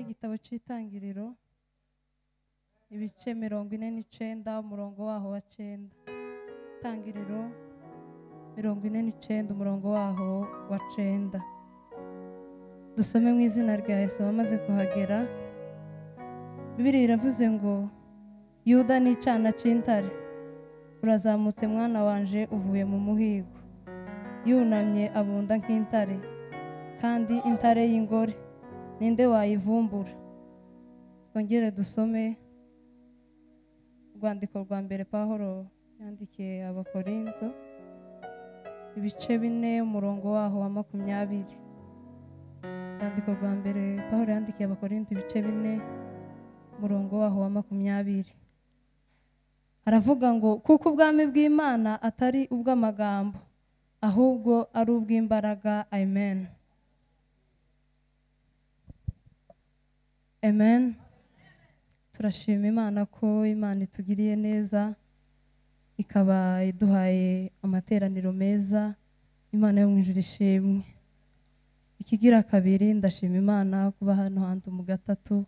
igitabo cy'Itangiriro ibice 49 umurongo waho wa 9. Itangiriro 49 umurongo waho wa 9. Dusome mu izina rya Yesu. Bamaze kuhagera, Bibiliya iravuze ngo Yuda ni icyana cy'intare, urazamutse mwana wanje uvuye mu muhigo. Yunamye abunda nk'intare, kandi intare y'ingore ninde wayivumbura? Twongere dusome urwandiko rwa mbere Pawulo yandikiye Abakorinto ibice 4 umurongo waho wa 20. Urwandiko rwa mbere Pawulo yandikiye Abakorinto ibice 4 umurongo waho wa 20. Aravuga ngo kuko ubwami bw'Imana atari ubw'amagambo, ahubwo ari ubw'imbaraga. Amen. Amen. Turashima Imana ko Imana itugiriye neza, ikaba iduhaye amateraniro meza. Imana yo mu ijuru ishimwe. Ikigira kabiri, ndashima Imana kuba hano hantu mu gatatu.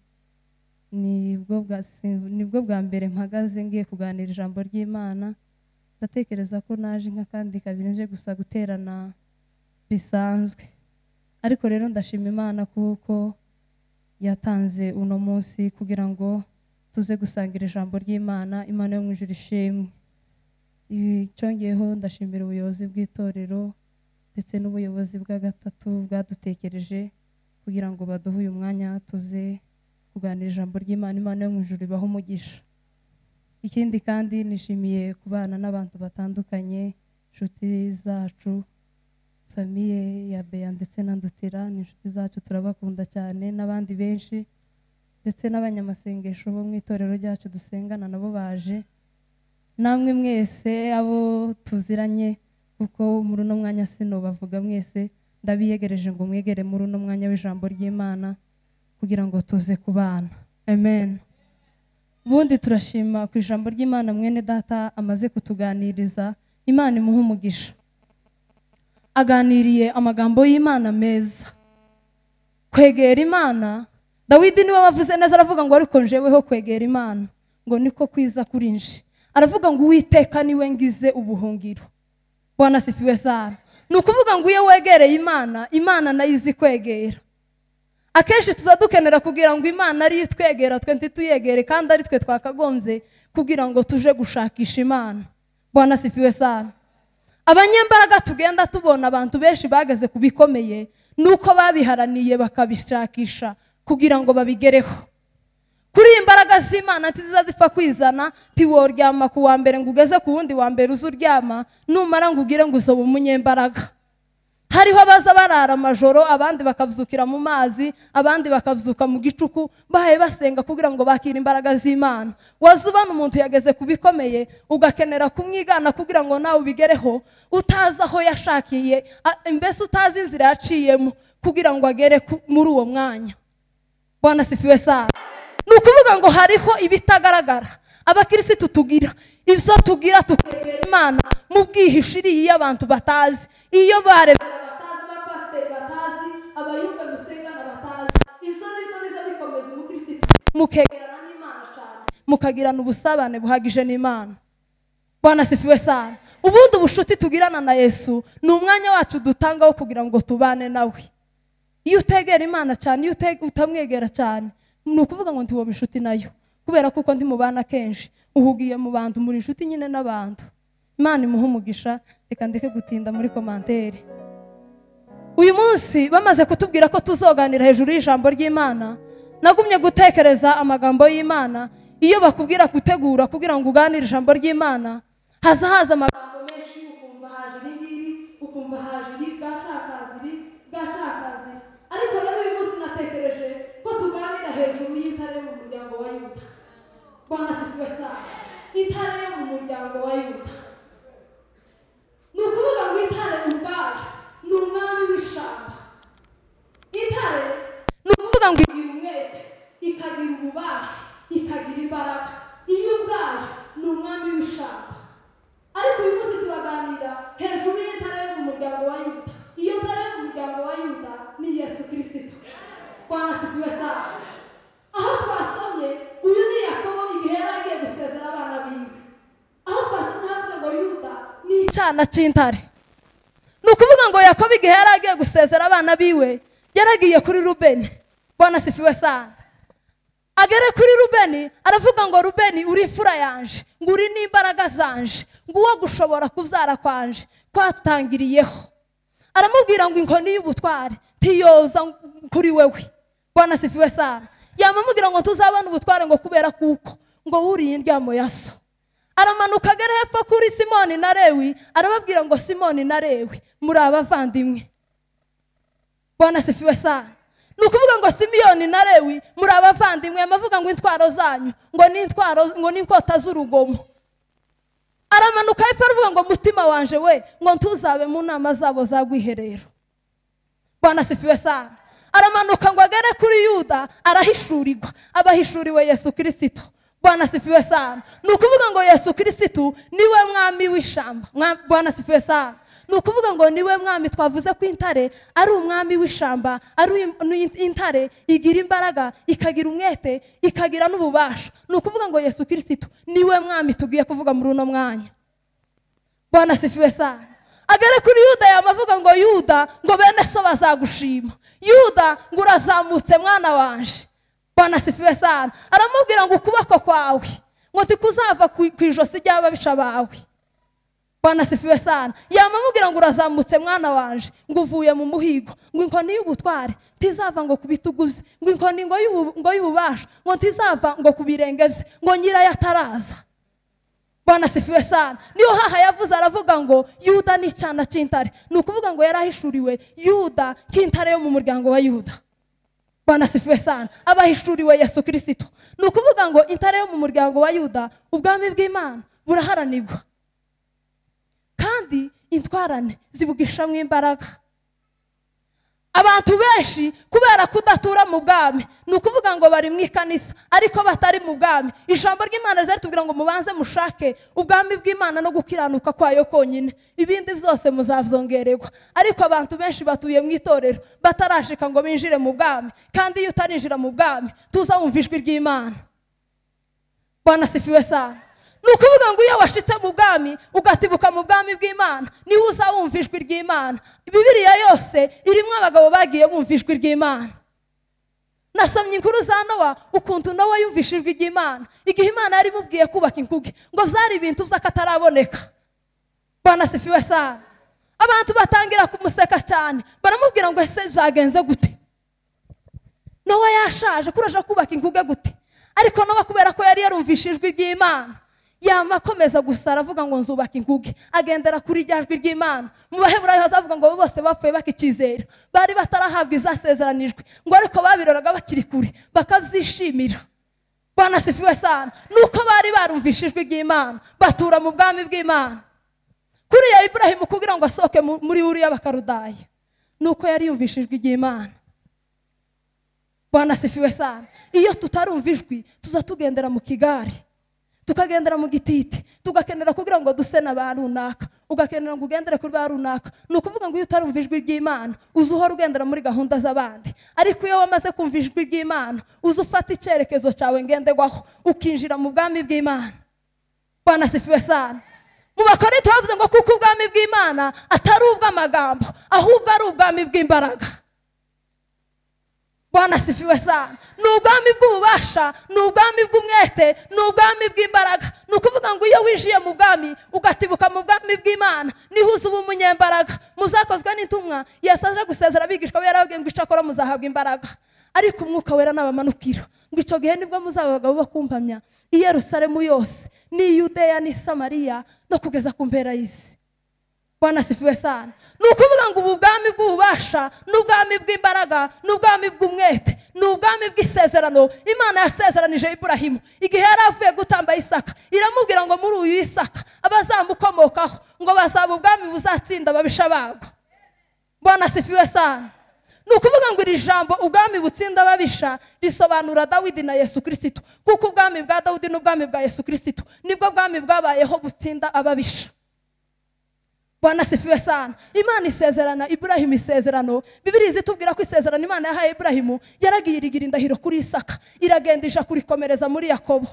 Nibwo bwa mbere mpagaze ngiye kuganira ijambo ry'Imana. Ndatekereza ko naje nk'akandi kabiri nje gusa guterana bisanzwe, ariko rero ndashima Imana kuko yatanze uno munsi kugira ngo tuze gusangira ijambo ry'Imana. Imana yo mu ijuru ishimwe. Icyongeyeho ndashimira ubuyobozi bw'itorero ndetse n'ubuyobozi bwa gatatu bwadutekereje kugira ngo baduhe uyu mwanya tuze kuganira ijambo ry'Imana. Imana yo mu ijuru ibahe umugisha. Ikindi kandi nishimiye kubana n'abantu batandukanye, inshuti zacu, famiye ya Bea ndetse na Ndutira, ni inshuti zacu turabakunda cyane, n'abandi benshi ndetse n'abanyamasengesho bo mu itorero ryacu dusengana nabo baje. Namwe mwese abo tuziranye, kuko muri uno mwanya sino bavuga mwese, ndabiyegereje ngo mwegere muri uno mwanya w'ijambo ry'Imana kugira ngo tuze kubana. Amen. Ubundi turashima ku ijambo ry'Imana mwene data amaze kutuganiriza. Imana imuhe umugisha. Aganiriye amagambo y'Imana meza. Kwegera Imana, Dawidi niwe wavuze neza, aravuga ngo ariko njeweho kwegera Imana ngo niko kwiza kuri nje. Aravuga ngo Uwiteka niwe ngize ubuhungiro. Bwana sifiwe sana. Nukuvuga ngo iyo wegereye Imana, Imana nayo izi kwegera. Akenshi tuzadukenera kugira ngo Imana ari twegera twe ntituyegere, kandi ari twe twakagombye kugira ngo tuje gushakisha Imana. Bwana sifiwe sana. Abanyembaraga tugenda tubona abantu benshi bageze kubikomeye nuko babiharaniye bakabishakisha kugira ngo babigereho. Kuri imbaraga z'Imana ntizizapfa kwizana, tiworyama ku wa mbere ngo ugeze ku wundi wa mbere uzuryama, numara ngo ugire ngo uzobe umunyembaraga. Hariho abaza barara amajoro, abandi bakabyukira mu mazi, abandi bakabyuka mu gicuku, bahaye basenga kugira ngo bakire imbaraga z'Imana. Wazubana umuntu yageze kubikomeye ugakenera kumwigana kugira ngo nawe ubigereho, utazi aho yashakiye, mbese utazi inzira yaciyemo kugira ngo agere muri uwo mwanya. Bwana sifiwe sana. Nukuvuga ngo hariho ibitagaragara abakirisitu tugira, ibyo tugira tukegera Imana mu bwihishiriye abantu batazi. Iyo bare batazi, bapasiteri batazi, abayumva musengana batazi, ibyo nizo bikomeza umukirisitu mukegerana n'Imana cyane, mukagirana ubusabane buhagije n'Imana. Bwana sifiwe sana. Ubundi ubushuti tugirana na Yesu ni umwanya wacu dutangaho kugira ngo tubane nawe. Iyo utegera Imana cyane, iyo utamwegera cyane, nukuvuga ngo ntiwoba inshuti nayo, kubera kuko ndi mubana kenshi uhugiye mu bantu, muri inshuti nyine n'abantu. Imana imuhe umugisha. Reka ndeke gutinda muri komantere. Uyu munsi bamaze kutubwira ko tuzoganira hejuru y'ijambo ry'Imana, nagumye gutekereza amagambo y'Imana. Iyo bakubwira gutegura kugira ngo uganire ijambo ry'Imana, haza amagambo menshi, ukumva haje ibingibi, ukumva haje gashakazi. Ariko rero uyu munsi natekereje ko tuganira hejuru y'intare mu muryango wa Yuda. Bwana sifiwe sana. Intare yo mu muryango wa Yuda. Nukuvuga ngo intare ubwayo ni umwami w'ishamba. Intare nukuvuga ngo igira umwete, ikagira ububasha, ikagira imbaraga. Iyo ubwayo ni umwami w'ishamba. Ariko uyu munsi turaganira hejuru y'intare yo mu muryango wa Yuda. Iyo ntare yo mu muryango wa Yuda ni Yesu Kristo. Bwana sifiwe sana. n'icyana cy'intare. Ni ukuvuga ngo Yakobo igihe yari agiye gusezera abana biwe yaragiye kuri Rubeni. Bwana asifiwe sana. Agere kuri Rubeni aravuga ngo Rubeni uri imfura yanje, ngo uri n'imbaraga zanje, ngo uwo gushobora kubyara kwanje kwatangiriyeho. Aramubwira ngo inkoni y'ubutware tiyoza kuri wewe. Bwana asifiwe sana. Yamamubwira ngo tuzabana ubutware ngo kubera kuko ngo uriye indyamo ya so. Aramanuka agera hepfo kuri Simoni na Lewi arababwira ngo Simoni na Lewi muri abavandimwe. Bwana asifiwe sana. Nukuvuga ngo Simiyoni na Lewi muri abavandimwe, amavuga ngo intwaro zanyu ngo ni inkota z'urugomo. Aramanuka hepfo aravuga ngo mutima wanje we ngo ntuzabe mu nama zabo za gwiherero. Bwana asifiwe sana. Aramanuka ngo agere kuri Yuda arahishurirwa, abahishuriwe Yesu Kristo. Bwana asifiwe sana. Nukuvuga ngo Yesu Kristo niwe mwami w'ishamba. Bwana asifiwe sana. Nukuvuga ngo niwe mwami twavuze ko intare ari umwami w'ishamba, ari intare igira imbaraga, ikagira umwete, ikagira n'ububasha. Nukuvuga ngo Yesu Kristo niwe mwami tugiye kuvuga muri uno mwanya. Bwana asifiwe sana. Agere kuri Yuda yamavuga ngo Yuda ngo bene so bazagushima. Yuda ngo urazamutse mwana wanje. Bwana asifiwe sana. Aramubwira ngo ukuboko kwawe ngo tikuzava kwijosi ry'ababisha bawe. Bwana asifiwe sana. Yamamubwira ngo urazamutse mwana wanje, ngo uvuye mu muhigo, ngo inkoni y'ubutware tizava ngo kubituguze, ngo inkoni ngo y'ububasha ngo tizava ngo kubirengeze, ngo nyira yataraza. Bwana asifiwe sana. Niyo haha yavuze aravuga ngo Yuda ni cyana cy'intare. Nukuvuga ngo yarahishuriwe Yuda k'intare yo mu muryango wa Yuda. Bwana asifiwe sana. Abahishuriwe Yesu Kristo. Nukuvuga ngo intare yo mu muryango wa Yuda ubwami bw'Imana buraharanirwa. Kandi intwarane zibugishamwe imbaraga. Abantu benshi kubera kudatura mu bwami nukuvuga ngo bari mu ikanisa ariko batari mu bwami. Ijambo ry'Imana zaritubwira ngo mubanze mushake ubwami bw'Imana no gukiranuka kwayo konyine, ibindi byose muzavyongererwa. Ariko abantu benshi batuye mu itorero batarashika ngo binjire mu bwami, kandi iyo utarinjira mu bwami tuza wumva ijwi ry'Imana. Bwana asifiwe sana. Nukuvuga ngo iyo washitse mu bwami ugatibuka mu bwami bw'Imana niho uzawumva ijwi ry'Imana. Bibiliya yose irimo abagabo bagiye bumva ijwi ry'Imana. Nasomye inkuru za Nowa, ukuntu Nowa yumvisha ijwi ry'Imana igihe Imana yari imubwiye kubaka inkuge, ngo byari ibintu by'akataraboneka. Bwana asifiwe sana. Abantu batangira kumuseka cyane, baramubwira ngo ese byagenze gute? Nowa yashaje kuraje kubaka inkuge gute? Ariko Nowa kubera ko yari yarumvisha ijwi ry'Imana yamakomeza gusa aravuga ngo nzubaka inkuge, agendera kuri ryajwi ry'Imana. Mu Baheburayo hazavuga ngo bose bapfuye bakikizera, bari batarahabwa izasezeranijwe, ngo ariko babiroraga bakiri kure bakavyishimira. Bwana asifiwe sana. Nuko bari barumvisha ijwi ry'Imana batura mu bwami bw'Imana. Kuri ya Ibrahimu kugira ngo asoke muri Uriya Bakarudaya, nuko yari yumvisha ijwi ry'Imana. Bwana asifiwe sana. Iyo tutarumva ijwi tuza tugendera mu kigari, tukagendera mu gititi, tugakenera kugira ngo duse na ba runaka, ugakenera ngo ugendere kuri ba runaka. Nukuvuga ngo iyo utarumva ijwi ry'Imana uzuhora ugendera muri gahunda z'abandi. Ariko iyo wamaze kumva ijwi ry'Imana uzufata icyerekezo cyawe ngendegwaho ukinjira mu bwami bw'Imana. Bwana asifiwe sana. Mu Bakorinto bavuze ngo kuko ubwami bw'Imana atari ubw'amagambo ahubwo ari ubwami bw'imbaraga. Bwana asifiwe sana. Ni ubwami bw'ububasha, ni ubwami bw'umwete, ni ubwami bw'imbaraga. Nukuvuga ngo iyo wishiye mu bwami ugatibuka mu bwami bw'Imana niho uzuba umunyembaraga. Muzakozwe n'intumwa Yesu aje gusezera abigishwa be yarababwiye ngo icakora muzahabwa imbaraga, ariko umwuka wera nabamanukira ngo icyo gihe nibwo muzaba abagabo bakumpamya i Yerusalemu yose ni Yudeya ni Samariya no kugeza ku mpera y'isi. Bwana asifiwe sana. Nukuvuga ngo ubu bwami bw'ububasha n'ubwami bw'imbaraga n'ubwami bw'umwete n'ubwami bw'isezerano Imana yasezeranije Ibrahimu igihe yari avuye gutamba Isaka. Iramubwira ngo muri uyu Isaka abazamukomokaho ngo bazaba ubwami buzatsinda ababisha babo. Bwana asifiwe sana. Nukuvuga ngo iri jambo ubwami butsinda ababisha risobanura Dawidi na Yesu Kristo, kuko ubwami bwa Dawidi n'ubwami bwa Yesu Kristo nibwo bwami bwabayeho butsinda ababisha. Bwana asifiwe sana. Imana isezerana Ibrahimu isezerano. Bibiliya zitubwira ko isezerano Imana yahaye Ibrahimu yaragiye irigira indahiro kuri Isaka, iragendisha kurikomereza muri Yakobo.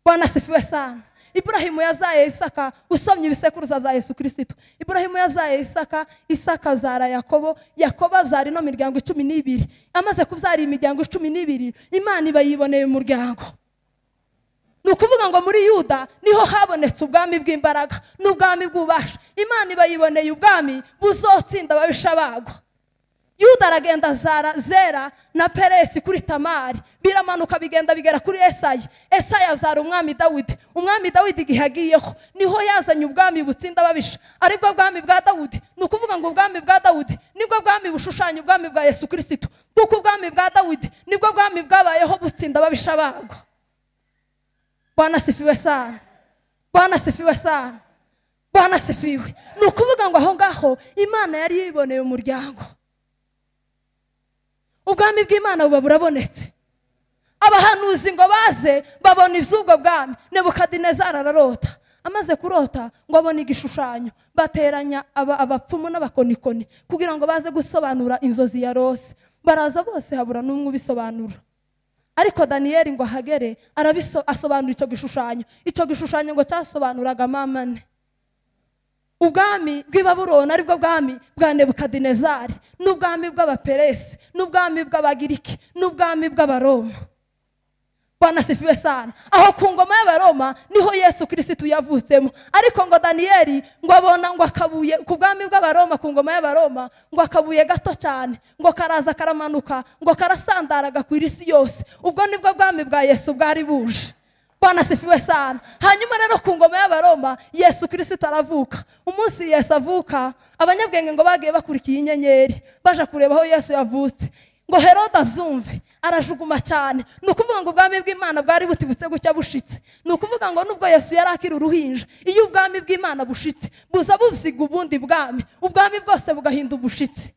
Bwana asifiwe sana. Iburahimu yabyaye Isaka. Usomye ibisekuruza bya Yesu Kristo, Iburahimu yabyaye Isaka, Isaka abyara Yakobo, Yakobo abyara ino miryango 12. Amaze kubyara imiryango 12, Imana iba yiboneye umuryango. Nukuvuga ngo muri Yuda niho habonetse ubwami bw'imbaraga n'ubwami bw'ubasha. Imana iba yiboneye ubwami buzotsinda ababisha bago. Yuda aragenda Zera na Peresi kuri Tamari, biramanuka bigenda bigera kuri Esayi. Esayi abyara umwami Dawidi. Umwami Dawidi gihagiyeho niho yazanye ubwami butsinda ababisha, aribwo bwami bwa Dawidi. Nukuvuga ngo ubwami bwa Dawidi nibwo bwami bushushanya ubwami bwa Yesu Kristo, kuko ubwami bwa Dawidi nibwo bwami bwabayeho butsinda ababisha bago. Bwana sifiwe sana. Bwana sifiwe sana. Bwana sifiwe. Nukuvuga ngo aho ngaho Imana yari yiboneye umuryango. Ubwami bw'Imana buba burabonetse. Abahanuzi ngo baze babona ivy'ubwo bwami. Nebukadinezari ararota. Amaze kurota ngo abone igishushanyo, bateranya abapfumu n'abakonikoni kugira ngo baze gusobanura inzozi yarose. Baraza bose habura n'umwe ubisobanura. Ariko Daniyeli ngo ahagere asobanura icyo gishushanyo. Icyo gishushanyo ngo cyasobanuraga amamane. Ubwami bw'i Babuloni aribwo bwami bwa Nebukadinezari, n'ubwami bw'Abaperesi, n'ubwami bw'Abagiriki, n'ubwami bw'Abaroma. Bwana sifiwe sana. Aho ku ngoma y'Abaroma niho Yesu Kristo yavutsemo. Ariko ngo Daniyeli ngo abona ngo akabuye ku bwami bw'Abaroma, ku ngoma y'Abaroma ngo akabuye gato cyane, ngo karaza karamanuka, ngo karasandaraga ku isi yose. Ubwo nibwo bwami bwa Yesu bwari buje. Bwana sifiwe sana. Hanyuma rero ku ngoma y'Abaroma Yesu Kristo aravuka. Umunsi Yesu avuka, abanyabwenge ngo bagiye bakurikiye inyenyeri baje kureba aho Yesu yavutse. Ngo Herode avyumve arajuguma cyane. Nukuvuga ngo ubwami bw'Imana bwari butibutse gucya bushitse. Nukuvuga ngo nubwo Yesu yari akiri uruhinja, iyo ubwami bw'Imana bushitse buza buvyiga ubundi bwami, ubwami bwose bugahinda ubushitse.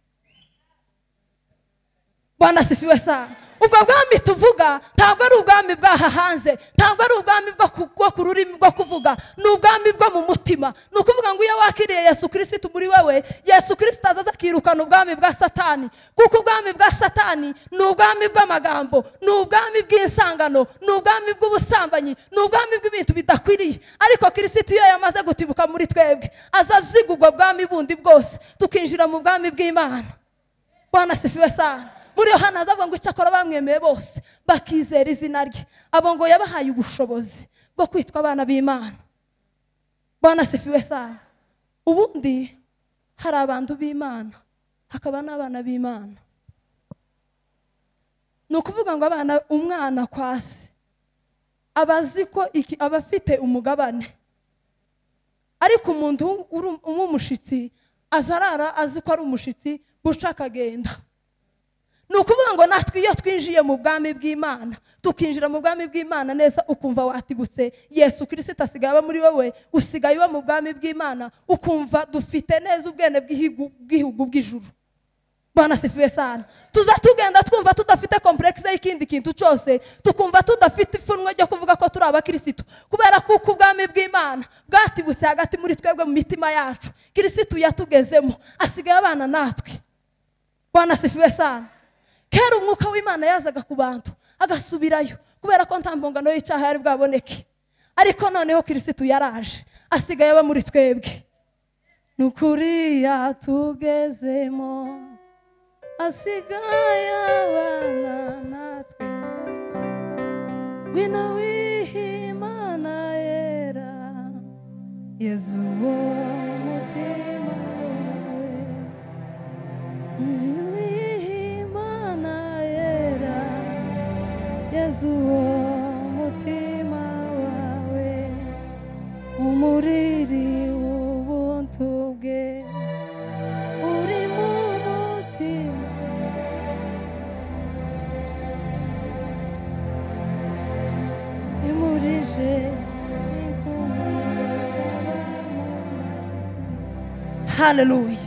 Bwana sifiwe sana. Ubwo bwami tuvuga ntabwo ari ubwami bwaha hanze, ntabwo ari ubwami bwo ku rurimi bwo kuvuga, ni ubwami bwo mu mutima. Nukuvuga ngo iyo wakiriye Yesu Kristo muri wewe, Yesu Kristo azaza akirukana ubwami bwa Satani, kuko ubwami bwa Satani ni ubwami bw'amagambo, ni ubwami bw'insangano, ni ubwami bw'ubusambanyi, ni ubwami bw'ibintu bidakwiriye. Ariko Kristo iyo yamaze gutibuka muri twebwe azavyiga ubwo bwami bundi bwose, tukinjira mu bwami bw'Imana. Bwana sifiwe sana. Muri Yohana azavuga ngo icyakora bamwemeye bose bakizera izina rye, abo ngo yabahaye ubushobozi bwo kwitwa abana b'Imana. Bwana sifiwe sana. Ubundi hari abantu b'Imana hakaba n'abana b'Imana. Nukuvuga ngo umwana kwasi abazi ko abafite umugabane, ariko umuntu umushitsi azarara azi ko ari umushitsi bushaka agenda. Nukuvuga ngo natwe iyo twinjiye mu bwami bw'Imana, tukinjira mu bwami bw'Imana neza, ukumva watibutse Yesu Kristo asigaye aba muri wowe, usigaye uba mu bwami bw'Imana, ukumva dufite neza ubwene bw'igihugu bw'ijuru. Bwana sifiwe sana. Tuza tugenda twumva tudafite complexe y'ikindi kintu cyose, tukumva tudafite ifunwe ryo kuvuga ko turi abakristo, kubera kuko ubwami bw'Imana bwatibutse hagati muri twebwe mu mitima yacu. Kristo yatugezemo asigaye abana natwe. Bwana sifiwe sana. Kera umwuka w'Imana yazaga ku bantu agasubirayo, kubera ko nta mpongano y'icyaha yari bwaboneke. Ariko noneho Kristo yaraje asigaye aba muri twebwe. Nukuri yatugezemo asigaye abana natwe. Wino w'Imana yera Yesu wo mutima wawe. Yesu mutima wawe, umuriri w'ubuntu bwe uri mu mutima. Imurije Hallelujah.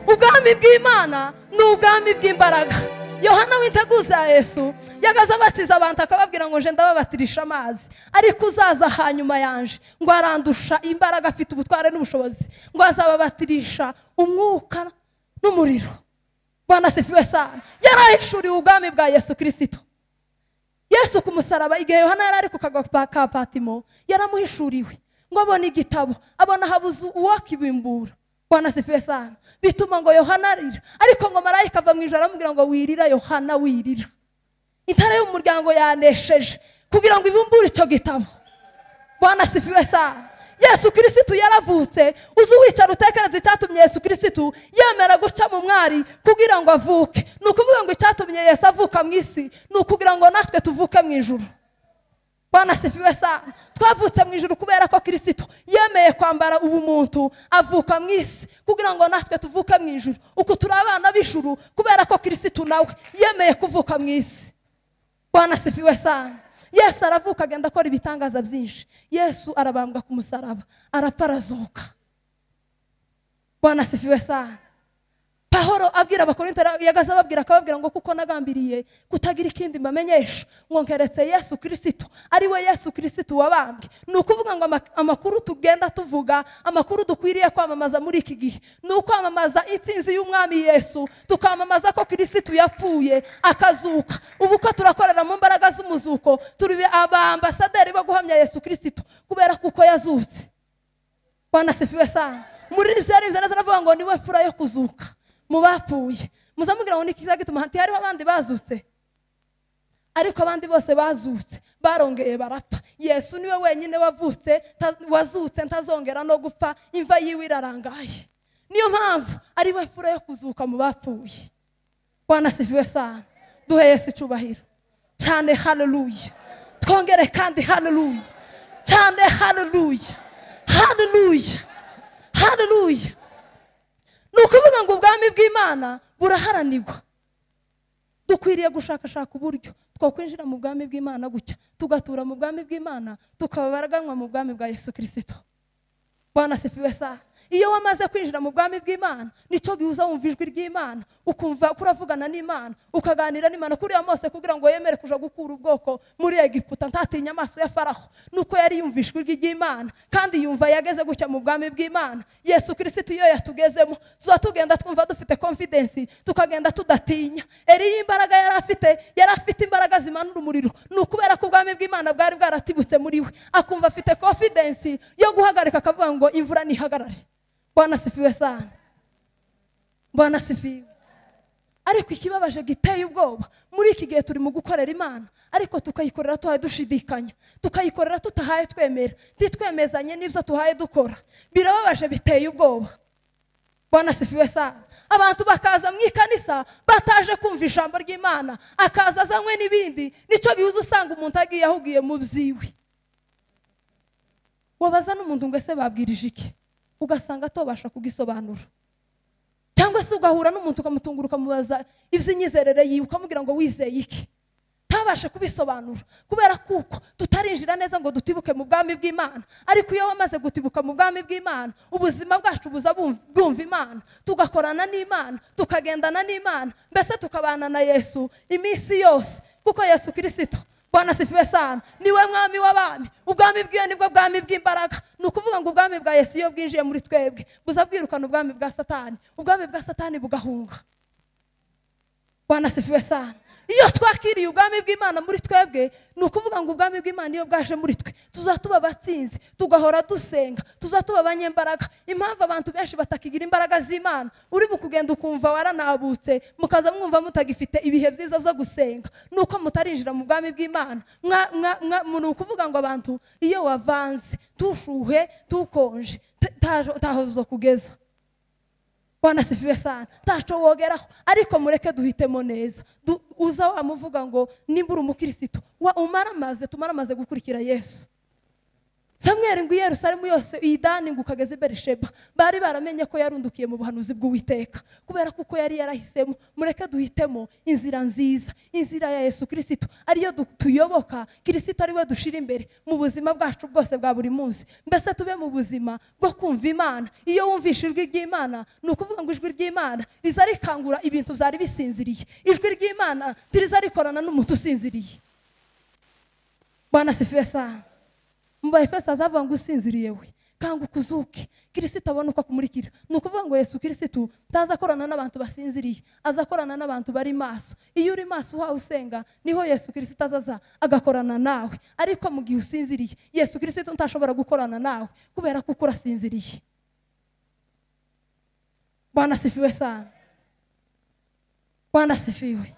Ubwami bw'Imana ni ubwami bw'imbaraga. Yohana w'integuza Yesu yagaze abatiza abantu akababwira ngo je ndababatirisha amazi, ariko uzaza hanyuma yanje ngo arandusha imbaraga, afite ubutware n'ubushobozi, ngo azababatirisha umwuka n'umuriro. Bwana sifiwe sana. Yarahishuriwe ubwami bwa Yesu Kristo. Yesu ku musaraba, igihe Yohana yari ari ku kagwa ka Patimo, yaramuhishuriwe ngo abona igitabo abona habuze uwakibimbura. Bwana asifiwe sana. Bituma ngo Yohana arira, ariko ngo marayika ava mu ijuru aramubwira ngo wirira Yohana wirira, intare y'umuryango yanesheje kugira ngo ibumbure icyo gitabo. Bwana asifiwe sana. Yesu Kristo yaravutse, uzu wicara utekereza icyatumye Yesu Kristo yemera guca mu mwari kugira ngo avuke. Nukuvuga ngo icyatumye Yesu avuka mu isi nukugira ngo natwe tuvuke mu ijuru. Bwana asifiwe sana. Twavutse mu ijuru kubera ko Kristo yemeye kwambara ubumuntu avuka mu isi kugira ngo natwe tuvuke mu ijuru. Uko turi abana b'ijuru kubera ko Kristo nawe yemeye kuvuka mu isi. Bwana asifiwe sana. Yesu aravuka agenda akora ibitangaza byinshi. Yesu arabambwa ku musaraba, araparazuka. Bwana asifiwe sana. Pawulo abwira abakorinto yagaza ababwira akababwira ngo kuko nagambiriye kutagira ikindi mbamenyesha ngo nkeretse Yesu Kristo ari we Yesu Kristo wabambwe. Nukuvuga ngo amakuru tugenda tuvuga, amakuru dukwiriye kwamamaza muri iki gihe nukwamamaza intsinzi y'umwami Yesu, tukamamaza ko Kristo yapfuye akazuka. Ubu ko turakorera mu mbaraga z'umuzuko, turi abambasaderi bo guhamya Yesu Kristo kubera kuko yazutse. Bwana asifiwe sana. Muri byari bizana tunavuga ngo niwe fura yo kuzuka mu bapfuye. Muzamubwira ngo nikiza gituma hanti hariho abandi bazutse, ariko abandi bose bazutse barongeye barapfa. Yesu niwe wenyine wazutse ntazongera no gupfa, imva yiwe irarangaye. Niyo mpamvu ari we fura yo kuzuka mu bapfuye. Bwana asifiwe sana. Duhe Yesu icyubahiro cyane. Haleluya. Twongere kandi haleluya cyane. Haleluya, haleluya, haleluya. Nukuvuga ngo ubwami bw'Imana buraharanirwa. Dukwiriye gushakashaka uburyo twakwinjira mu bwami bw'Imana gutya, tugatura mu bwami bw'Imana, tukabaraganwa mu bwami bwa Yesu Kristo. Bwana asifiwe sana. Iyo wamaze kwinjira mu bwami bw'Imana nico gihuza wumva ijwi ry'Imana, ukumva kuravugana n'Imana, ukaganira n'Imana. Kuri ya Mose kugira ngo yemere kuja gukura ubwoko muri Egiputa ntatinya amaso ya Faraho, nuko yari yumva ijwi ry'Imana kandi yumva yageze gutya mu bwami bw'Imana. Yesu Kristo iyo yatugezemo tuzatugenda twumva dufite confidence, tukagenda tudatinya. Eri imbaraga yari afite imbaraga zimanura umuriro, nukubera ko ubwami bw'Imana bwari bwaratibutse muri we, akumva afite confidence yo guhagarika akavuga ngo imvura nihagarare. Bwana asifiwe sana. Bwana asifiwe. Ariko ikibabaje giteye ubwoba muri iki gihe turi mu gukorera Imana, ariko tukayikorera tuhaye dushidikanya, tukayikorera tutahaye twemera, titwemezanye n'ibyo tuhaye dukora. Birababaje, biteye ubwoba. Bwana asifiwe sana. Abantu bakaza mu ikanisa bataje kumva ijambo ry'Imana, akaza azanywe n'ibindi, nico gihuza usanga umuntu agiye ahugiye mu byiwe. Wabaza n'umuntu ngo ese babwirije iki, ugasanga atobasha kugisobanura. Cyangwa se ugahura n'umuntu ukamutungura ukamubaza iby'inyizerere yiwe, ukamubwira ngo wizeye iki, ntabashe kubisobanura kubera kuko tutarinjira neza ngo dutibuke mu bwami bw'Imana. Ariko iyo wamaze gutibuka mu bwami bw'Imana, ubuzima bwacu buza bwumva Imana, tugakorana n'Imana, tukagendana n'Imana, mbese tukabana na Yesu iminsi yose, kuko Yesu Kristo Bwana asifiwe sana niwe mwami w'abami. Ubwami bwiwe nibwo bwami bw'imbaraga. Nukuvuga ngo ubwami bwa Yesu iyo bwinjiye muri twebwe buzabwirukana ubwami bwa Satani, ubwami bwa Satani bugahunga. Bwana asifiwe sana. Iyo twakiriye ubwami bw'Imana muri twebwe, nukuvuga ngo ubwami bw'Imana iyo bwaje muri twe, tuzatuba batsinzi, tugahora dusenga, tuzatuba abanyembaraga. Impamvu abantu benshi batakigira imbaraga z'Imana, uri bukugenda ukumva waranabutse, mukaza mwumva mutagifite ibihe byiza byo gusenga, nuko mutarinjira mu bwami bw'Imana. Nukuvuga ngo abantu iyo wavanze tushuhe tukonje taho zo kugeza. Bwana asifiwe sana. Tacho wogeraho, ariko mureke duhitemo neza. Uza wamuvuga ngo nimbura umukristo tumaramaze gukurikira Yesu. Samweli ngo Yerusalemu yose idani ngo ukageze i Berisheba, bari baramenye ko yarundukiye mu buhanuzi bw'Uwiteka, kubera kuko yari yarahisemo. Mureke duhitemo inzira nziza, inzira ya Yesu Kristo, ariyo tuyoboka. Kristo ari we dushira imbere mu buzima bwacu bwose bwa buri munsi, mbese tube mu buzima bwo kumva Imana. Iyo wumvishe ijwi ry'Imana, nukuvuga ngo ijwi ry'Imana riza rikangura ibintu byari bisinziriye. Ijwi ry'Imana riza rikorana n'umuntu usinziriye. Bwana asifiwe sana. Mba Efeso azavuga ngo usinziriye we kanguka uzuke Kristo abona uko akumurikira. Ni ukuvuga ngo Yesu Kristo taza akorana n'abantu basinziriye, aza akorana n'abantu bari maso. Iyo uri maso uhawe usenga niho Yesu Kristo azaza agakorana nawe, ariko mu gihe usinziriye Yesu Kristo ntashobora gukorana nawe kubera ko urasinziriye. Bwana asifiwe sana. Bwana asifiwe.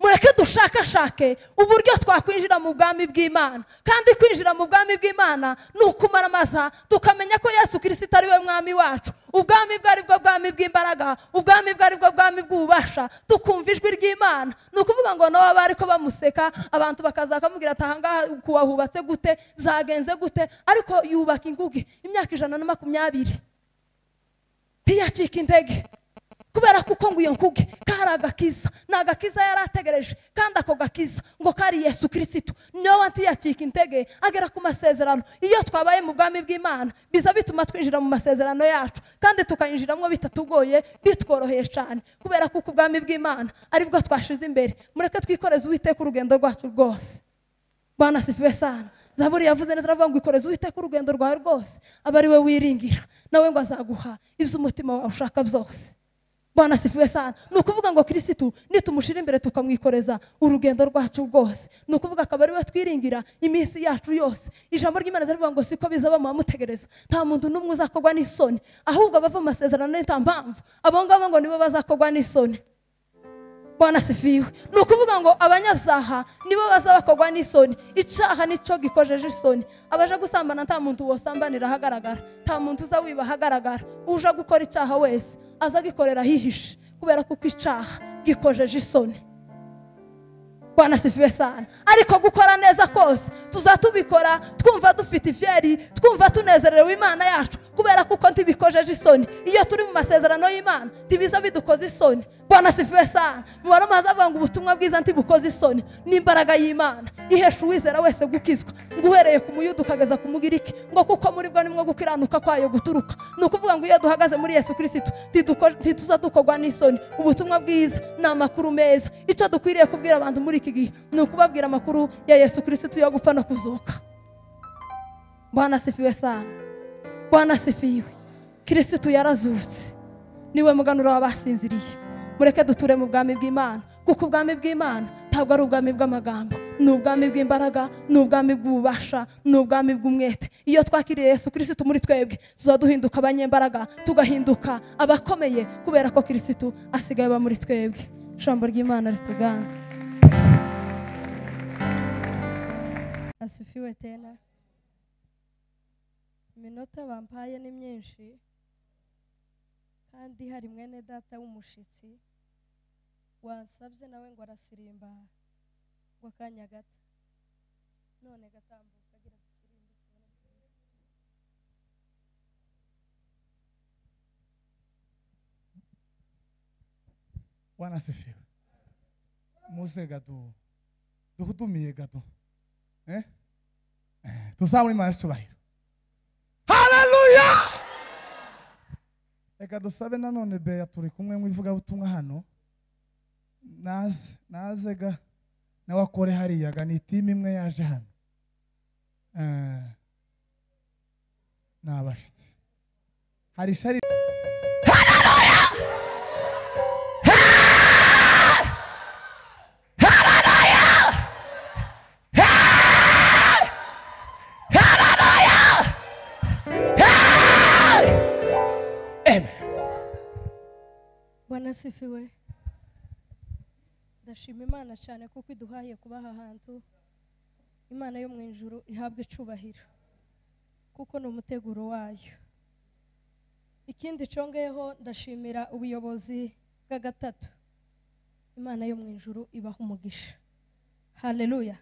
Mureke dushakashake uburyo twakwinjira mu bwami bw'Imana, kandi kwinjira mu bwami bw'Imana ni ukumaramaza tukamenya ko Yesu Kristo ari we mwami wacu. Ubwami bwari bwo bwami bw'imbaraga, ubwami bwari bwo bwami bw'ububasha, tukumva ijwi ry'Imana. Ni ukuvuga ngo nawe bari ko bamuseka, abantu bakaza bakamubwira ati ahangaha kuwahubatse gute, zagenze gute, ariko yubaka inguge imyaka 120 ntiyacika intege. Kubera kuko ngo iyo nkuge kari agakiza, ni agakiza yari ategereje, kandi ako gakiza ngo kari Yesu Kristo. Niyo ntiyacika intege agera ku masezerano. Iyo twabaye mu bwami bw'Imana biza bituma twinjira mu masezerano yacu, kandi tukayinjiramo bitatugoye, bitworoheye cyane, kubera kuko ubwami bw'Imana ari bwo twashize imbere. Mureke twikoreze Uwiteka urugendo rwacu rwose. Bwana asifiwe sana. Zaburi yavuze neza aravuga ngo ikoreze Uwiteka urugendo rwawe rwose, aba ari we wiringira, nawe ngo azaguha ibyo umutima wawe ushaka byose. Bwana asifiwe sana. Ni ukuvuga ngo Kristo nitumushira imbere tukamwikoreza urugendo rwacu rwose, ni ukuvuga akaba ari we twiringira iminsi yacu yose. Ijambo ry'Imana rivuga ngo siko bizaba mutegereza, nta muntu n'umwe uzakogwa n'isoni, ahubwo abava mu masezerano nta mpamvu, abo ngabo ngo nibo bazakogwa n'isoni. Bwana asifiwe. Ni ukuvuga ngo abanyabyaha nibo bazabakogwa n'isoni. Icyaha nicyo gikojeje isoni. Abaje gusambana nta muntu wosambanira ahagaragara, nta muntu uza wiba ahagaragara. Uje gukora icyaha wese aza gikorera hihishe, kubera kuko icyaha gikojeje isoni. Bwana asifiwe sana. Ariko gukora neza kose tuzatubikora twumva dufite ifyeri, twumva tunezerewe Imana yacu, kubera kuko ntibikojeje isoni. Iyo turi mu masezerano y'Imana tibiza bidukoze isoni. Bwana asifiwe sana. Mubara maze avuga ngo ubutumwa bwiza ntibukoze isoni, n'imbaraga y'Imana ihesha uwizera wese gukizwa, ngo uhereye ku Muyuda ukageza ku Mugiriki, ngo kuko muri bwo nimwo gukiranuka kwayo guturuka. Ni ukuvuga ngo iyo duhagaze muri Yesu Kristo ntituzadukogwa n'isoni. Ubutumwa bwiza ni amakuru meza. Icyo dukwiriye kubwira abantu muri iki gihe ni ukubabwira amakuru ya Yesu Kristo yo gupfa no kuzuka. Bwana asifiwe sana. Bwana asifiwe. Kristo yarazutse, niwe muganura w'abasinziriye. Mureke duture mu bwami bw'Imana, kuko ubwami bw'Imana ntabwo ari ubwami bw'amagambo, ni ubwami bw'imbaraga, ni ubwami bw'ububasha, ni ubwami bw'umwete. Iyo twakiriye Yesu Kristo muri twebwe tuzaduhinduka abanyembaraga, tugahinduka abakomeye, kubera ko Kristo asigaye aba muri twebwe. Ijambo ry'Imana rituganze. Asifiwe tena. Iminota bampaye ni myinshi, kandi hari mwene data w'umushitsi wasabye nawe ngo arasirimba ngo akanya gato, none gatambuka agira dusirimbe. Bwana asifiwe. Muze gato duhudumiye gato, tuzamuri Imana cyubahiro. Haleluya. Eka dusabe nanone Beya, turi kumwe mu ivugabutumwa hano, nazega nawe akore hariya ga, ni timu imwe yaje hano, nabashitsi hari shari. Bwana asifiwe. Ndashima Imana cyane kuko iduhaye kuba aha hantu. Imana yo mu ijuru ihabwe icubahiro, kuko ni umuteguro wayo. Ikindi congeyeho, ndashimira ubuyobozi bwa gatatu. Imana yo mu ijuru ibaha umugisha. Haleluya.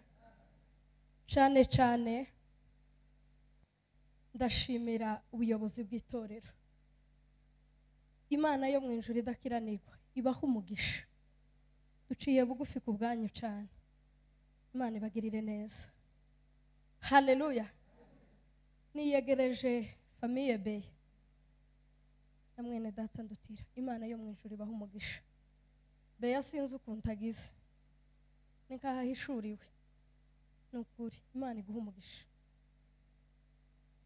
Cyane cyane ndashimira ubuyobozi bw'itorero. Imana yo mu ijuru idakiranirwa ibaha umugisha. Duciye bugufi ku bwanyu cyane. Imana ibagirire neza. Haleluya. Niyegereje famiye Beya na mwene data Ndutira. Imana yo mu ijuru ibaha umugisha. Beya sinzi ukuntu agize, ni nk'aho ahishuriwe. Ni ukuri Imana iguha umugisha.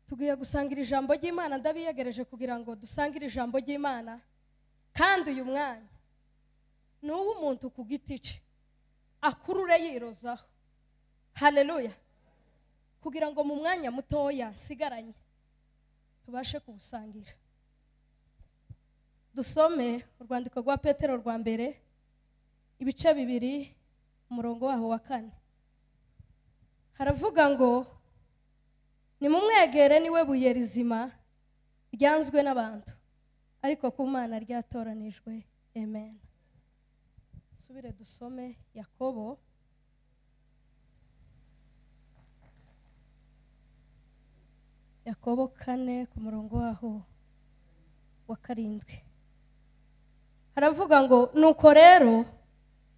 tugiye gusangira ijambo ry'Imana, ndabiyegereje kugira ngo dusangire ijambo ry'Imana. Kandi uyu mwanya nuho umuntu ku giti cye akurure yirozaho. Haleluya. Kugira ngo mu mwanya mutoya nsigaranye tubashe kubusangira. Dusome urwandiko rwa Petero rwa mbere ibice 2 umurongo waho wa 4. Haravuga ngo nimumwegere niwe buye rizima ryanzwe n'abantu ariko ku Mana ryatoranijwe. Amen. Subire dusome Yakobo Yakobo 4 ku murongo waho wa 7. Haravuga ngo nuko rero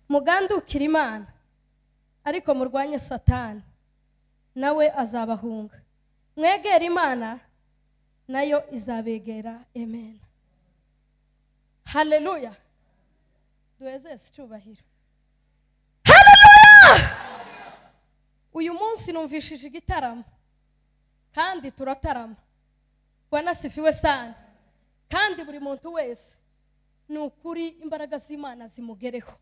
mugandukira Imana ariko murwanye Satani nawe azabahunga. Mwegera Imana nayo izabegera. Amen. Haleluya. Duweze cyubahiro. Haleluya. Uyu munsi numvishije igitaramo kandi turatarama. Bwana sifiwe sana. Kandi buri muntu wese nukuri imbaraga z'Imana zimugereho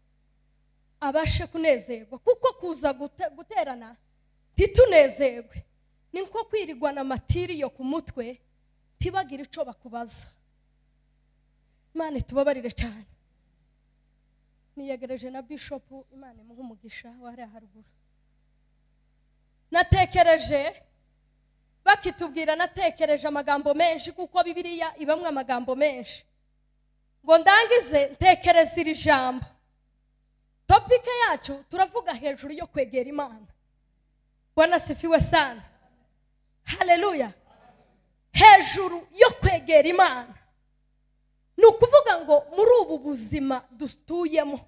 abashe kunezerwa, kuko kuza guterana titunezerwe ninko kwirigwa na matiriyo ku mutwe tibagira ico bakubaza. Imana tubabarire cyane. Niyegereje na Bishop, Imana imuhe umugisha wari haruguru. Natekereje bakitubwira, natekereje amagambo menshi kuko Bibiliya ibamwe amagambo menshi. Ngo ndangize ntekereza iri jambo. Topic yacu turavuga hejuru yo kwegera Imana. Bwana sifiwe sana. Haleluya. Hejuru yo kwegera Imana. Nukuvuga ngo muri ubu buzima dutuyemo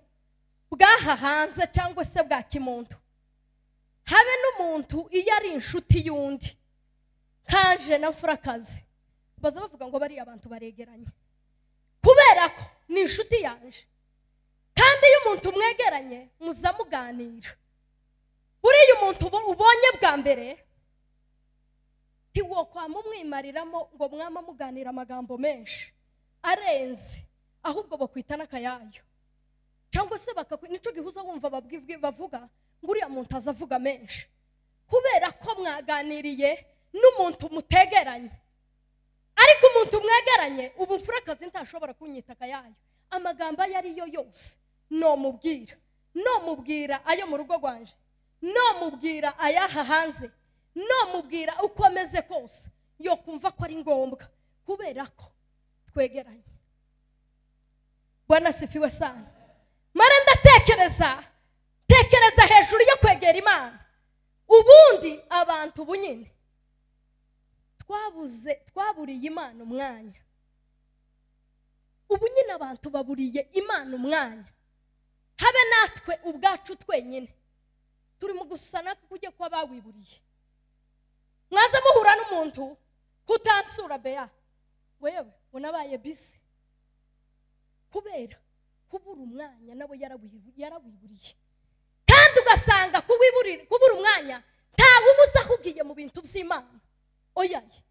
bwaha hanze cyangwa se bwa kimuntu, habe n'umuntu iyo ari inshuti yundi kanje na mfurakazi baza bavuga ngo bari abantu baregeranye kubera ko ni inshuti yanje. Kandi iyo umuntu mwegeranye muzamuganira, buriya umuntu ubonye bwa mbere tiwo kwa mumwimariramo ngo mwama muganira amagambo menshi arenze, ahubwo bakwitana akayayo cyangwa se nico gihuza wumva bavuga ngo uriya muntu azavuga menshi kubera ko mwaganiriye n'umuntu mutegeranye. Ariko umuntu mwegeranye ubu mfurakazi ntashobora kunyita akayayo, amagambo yari yo yose no mubwira ayo mu rugo rwanje, no mubwira ayaha hanze, no mubwira uko ameze kose yo kumva ko ari ngombwa kubera ko twegeranye. Bwana sifiwe sana. Mara ndatekereza hejuru yo kwegera Imana. Ubundi abantu bunyine twaburiye Imana umwanya. Ubunyine abantu baburiye Imana umwanya. Habe natwe ubwacu twenyine turi mu gusana kujya kwa bawiburiye. Mwaza muhura n'umuntu kutansura beya ngo yewe unabaye bisi kubera kubura umwanya nawe yarawiburiye. Kandi ugasanga kubura umwanya ntawe ubuza ahugiye mu bintu by'Imana. Oyaye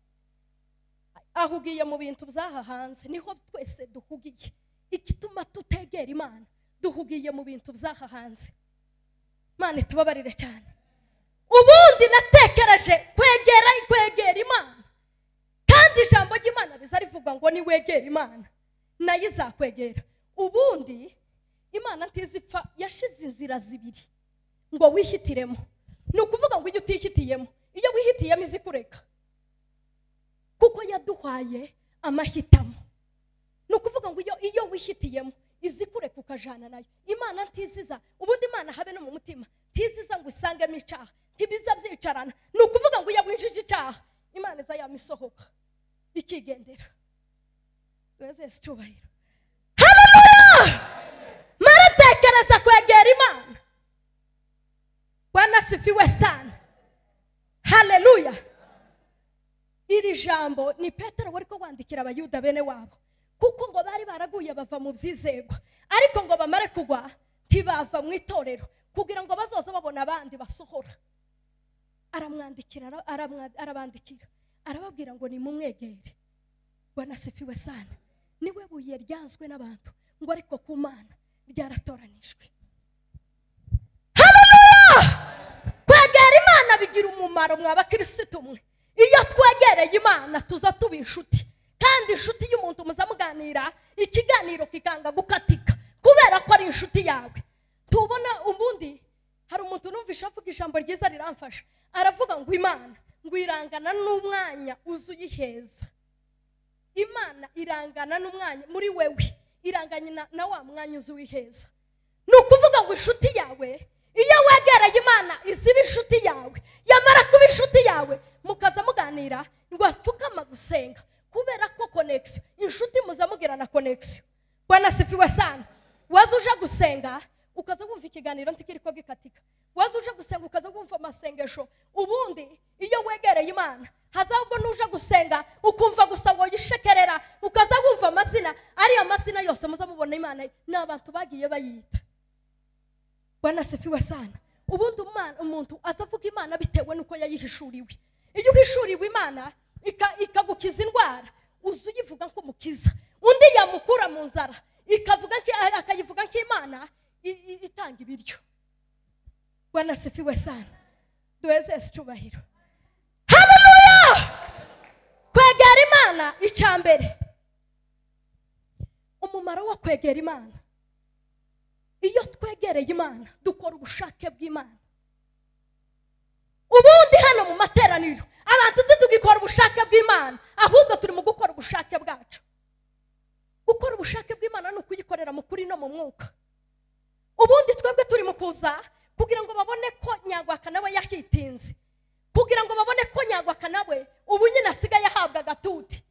ahugiye mu bintu byaha hanze niho twese duhugiye. Ikituma tutegera Imana duhugiye mu bintu byaha hanze. Imana tubabarire cyane. Ubundi natekereje kwegera Imana, kandi ijambo ry'Imana rizarivuga ngo ni wegera Imana nayo izakwegera. Ubundi Imana ntizipfa, yashize inzira zibiri ngo wihitiremo. Nukuvuga ngo iyo utihitiyemo, iyo wihitiyemo izikureka, kuko yaduhaye amahitamo. Nukuvuga ngo iyo wihitiyemo izikureka ukajana nayo. Imana ntiziza, ubundi Imana habe no mu mutima ntiziza ngo isangemo icyaha, ntibiza byicarana. Nukuvuga ngo iyo winjije icyaha Imana iza yamisohoka ikigendera. Weze cyubahiro. Haleluya. Maratekereza kwegera Imana. Bwana sifiwe sana. Haleluya. Iri jambo ni Petero wari ko kwandikira abayuda bene wabo, kuko ngo bari baraguye bava mu byizegwa, ariko ngo bamare kugwa tibava mu itorero kugira ngo bazoza babona abandi basohora. Arabandikira arababwira ngo ni mumwegere. Bwana asifiwe sana. Niwe buye ryanzwe n'abantu, ngo ariko ku Mana ryaratoranijwe. Haleluya! Kwegera Imana bigira umumaro mwa bakristo mwe. Iyo twegereye Imana tuza tuba inshuti, kandi inshuti y'umuntu muzamuganira ikiganiro kikanga gukatika kubera ko ari inshuti yawe. Tubona ubundi hari umuntu numvisha avuga ijambo ryiza riramfasha, aravuga ngo Imana ngo irangana n'umwanya uzuyiheza. Imana irangana n'umwanya muri wewe, iranganye na wa mwanya uzuyiheza. Nukuvuga ngo inshuti yawe iyo wegereye Imana iziba inshuti yawe, yamara kuba inshuti yawe mukaza muganira ngo apfukama gusenga kubera ko connection, inshuti muzamugirana connection. Bwana asifiwe sana. Waza uje gusenga ukaza wumva ikiganiro ntikiriko gikatika, waza uje gusenga ukaza wumva amasengesho. Ubundi iyo wegereye Imana hazabwo nuje gusenga ukumva gusa ngo yishekerera, ukaza wumva amazina, ari amazina yose muzamubona Imana n'abantu bagiye bayita. Bwana asifiwe sana. Ubundi umuntu azavuga Imana bitewe nuko yayihishuriwe. Iyo uhishuriwe Imana ikagukiza indwara, uzuyivuga ko mukiza. Undi yamukura mu nzara akayivuga ko Imana itanga ibiryo. Bwana asifiwe sana. Duheze icyubahiro. Haleluya! Kwegera Imana icyambere. Umumaro wo kwegera Imana, iyo twegereye Imana dukora ubushake bw'Imana. Ubundi hano mu materaniro abantu tugikora ubushake bw'Imana, ahubwo turi mu gukora ubushake bwacu. Gukora ubushake bw'Imana no kuyikorera mu kuri no mu mwuka. Ubundi twebwe turi mu kuza kugira ngo babone ko Nyagwaka nawe yahitinze, kugira ngo babone ko Nyagwaka nawe ubu nyine asigaye ahabwa gatuti.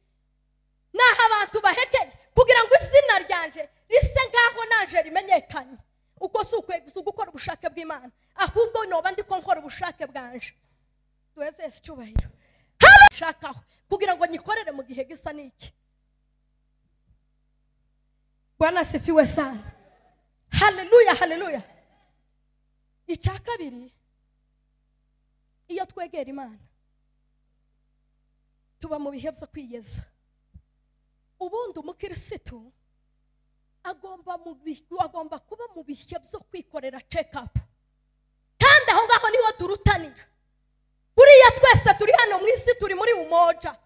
Naho abantu bahekeye kugira ngo izina ryanje rise ngaho naje rimenyekanye. Uko si gukora ubushake bw'Imana, ahubwo noba ndi ko nkora ubushake bwanje. Duheze icyubahiro. Shakaho kugira ngo nyikorere mu gihe gisa n'iki. Bwana asifiwe sana. Haleluya, haleluya. Icya kabiri, iyo twegera Imana tuba mu bihe byo kwiyeza. Ubundi umukirisitu agomba kuba mu bihe byo kwikorera check up, kandi aho ngaho niho turutanira. Buriya twese turi hano mu isi, turi muri umoja,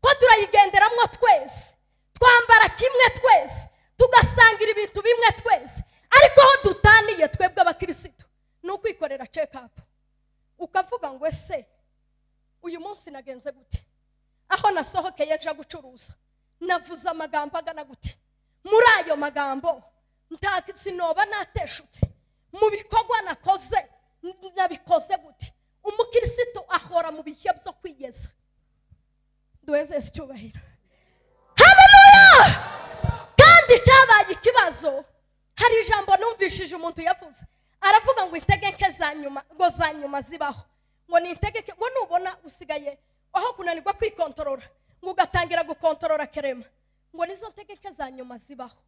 ko turayigenderamwo twese, twambara kimwe twese, tugasangira ibintu bimwe twese, ariko aho dutaniye twebwe abakirisitu ni ukwikorera check up. Ukavuga ngo ese uyu munsi nagenze gute, aho nasohokeye nja gucuruza navuze amagambo agana gute, muri ayo magambo sinoba nateshutse, mu bikorwa nakoze nabikoze gute. Umukirisitu ahora mu bihe byo kwiyeza. Duheze icyubahiro. Haleluya! Kandi cyabaye ikibazo, hari ijambo numvishije umuntu yavuze, aravuga ngo integeke za nyuma zibaho, ngo ni integeke ngo nubona usigaye aho kunanirwa kwikontorora ngo ugatangira gukontorora kerema, ngo nizo ntegeke za nyuma zibaho.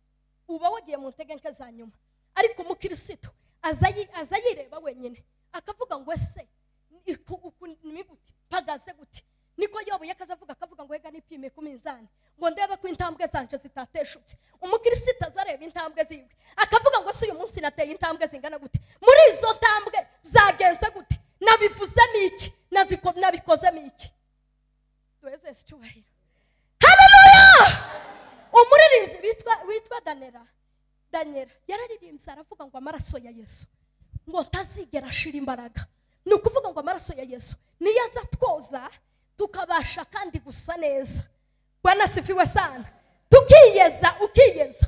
Uba wagiye mu ntegeke za nyuma, ariko umukirisitu aza yireba wenyine akavuga ngo ese nimigute pagaze gute. Niko Yobu yakazavuga akavuga ngo ega nipime ku minzani ngo ndebe ko intambwe zanje zitateshutse. Umukirisitu azareba intambwe ziwe akavuga ngo se uyu munsi nateye intambwe zingana gute, muri izo ntambwe zagenze gute, nabivuzemo iki, nabikozemo iki. Duheze icyubahiro. Haleluya! Umuririmbyi witwa Daniela yararirimbye aravuga ngo amaraso ya Yesu ngo tazigera ashira imbaraga. Ni ukuvuga ngo amaraso ya Yesu niyo azatwoza tukabasha kandi gusa neza. Bwana asifiwe sana. Tukiyeza ukiyeza.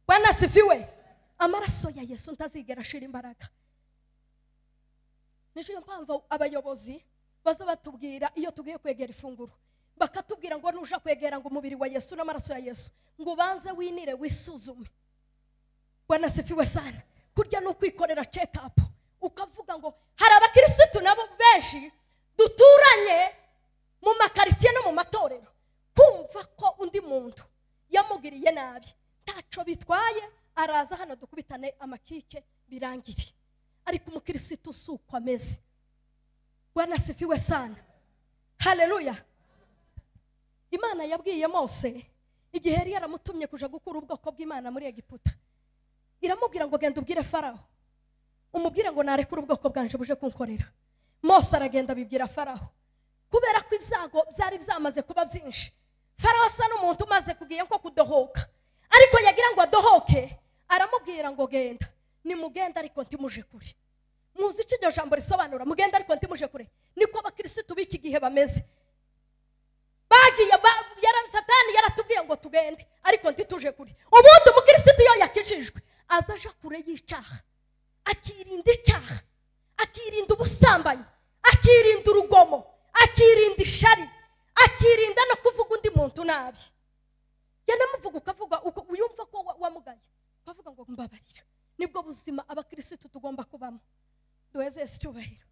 Bwana asifiwe. Amaraso ya Yesu ntazigera ashira imbaraga. Niyo mpamvu abayobozi baza batubwira iyo tugiye kwegera ifunguro, bakatubwira ngo nuja kwegera ngo umubiri wa Yesu n'amaraso ya Yesu ngo banze winire wisuzume. Bwana asifiwe sana. Kurya no kwikorera check up, ukavuga ngo hari abakirisitu nabo benshi duturanye mu makaritsiye no mu matorero, kumva ko undi muntu yamugiriye nabi taco bitwaye, araza hano dukubitane amakike birangire. Ariko umukirisitu suko ameze. Bwana asifiwe sana. Haleluya. Imana yabwiye Mose igihe yari yaramutumye kuja gukura ubwoko bw'Imana muri Egiputa, iramubwira ngo genda ubwire Farawo, umubwire ngo narekura ubwoko bwanje buje kunkorera. Mose aragenda bibwira Farawo, kubera ko ibyago byari byamaze kuba byinshi. Farawo asa n'umuntu umaze kugiye nko kudohoka, ariko yagira ngo adohoke, aramubwira ngo genda, nimugenda ariko ntimuje kure. Muzi icyo iryo jambo risobanura, mugenda ariko ntimuje kure. Niko abakirisitu b'iki gihe bameze. Bagiye Satani yaratubwiye ngo tugende ariko ntituje kure. Ubundi umukirisitu iyo yakijijwe azaja kure y'icyaha, akirinda icyaha, akirinda ubusambanyi, akirinda urugomo, akirinda ishari, akirinda no kuvuga undi muntu nabi. Yanamuvuga ukavuga uyumva ko wamugaye, ukavuga ngo mbabarira. Nibwo buzima abakirisitu tugomba kubamo. Duheze icyubahiro.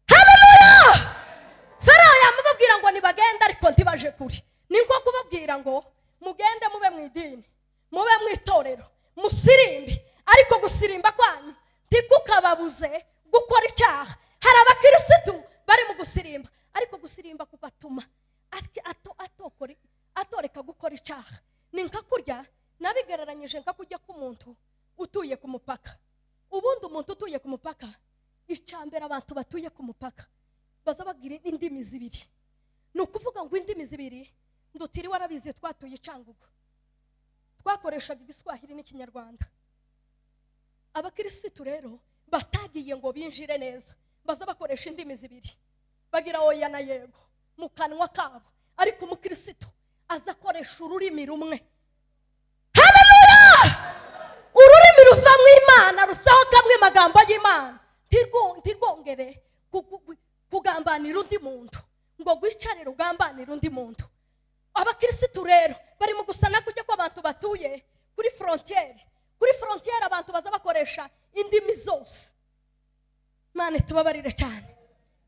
Haleluya! Farawo yamubwira ngo nibagenda ariko ntibaje kure. Niko kubabwira ngo mugende mube mu idini, mube mu itorero, musirimbe, ariko gusirimba kwanyu ntikukababuze gukora icyaha. Hari abakirisitu bari mu gusirimba, ariko gusirimba kugatuma atoreka gukora icyaha. Ni nka kurya nabigereranyije nka kujya k'umuntu utuye ku mupaka. Ubundi umuntu utuye ku mupaka, icyambere abantu batuye ku mupaka baza bagira indimi zibiri. Ni ukuvuga ngo indimi zibiri ndutiri warabizi twatuye Cyangugu, twakoreshaga Igiswahili n'Ikinyarwanda. Abakirisitu rero batagiye ngo binjire neza, baza bakoresha indimi zibiri, bagira oya na yego mu kanwa kabo, ariko umukirisitu aza akoresha ururimi rumwe. Haleluya! Ururimi ruva mu Imana, rusohokamwe amagambo y'Imana, ntirwongere kugambanira undi muntu, ngo gwicare rugambanira undi muntu. Abakirisitu rero bari mu gusana kujya ko abantu batuye kuri frontiere. Kuri frontiere abantu baza bakoresha indimi zose. Mane tubabarire cyane.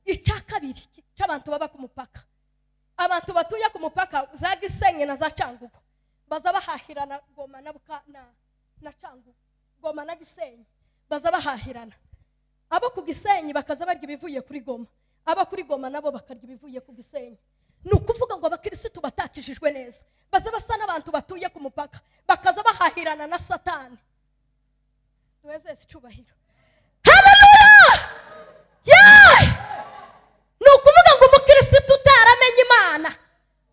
Icya kabiri cy'abantu baba ku mupaka, abantu batuye ku mupaka za Gisenyi na za Cyangugu baza bahahirana. Goma na Cyangugu, Goma na Gisenyi baza bahahirana. Abo ku Gisenyi bakaza barya ibivuye kuri Goma, aba kuri Goma nabo bakarya ibivuye ku Gisenyi. Ni ukuvuga ngo abakirisitu batakijijwe neza baza basa n'abantu batuye ku mupaka, bakaza bahahirana na Satani. Duheze icyubahiro. Haleluya! Ni ukuvuga ngo umukirisitu utaramenye Imana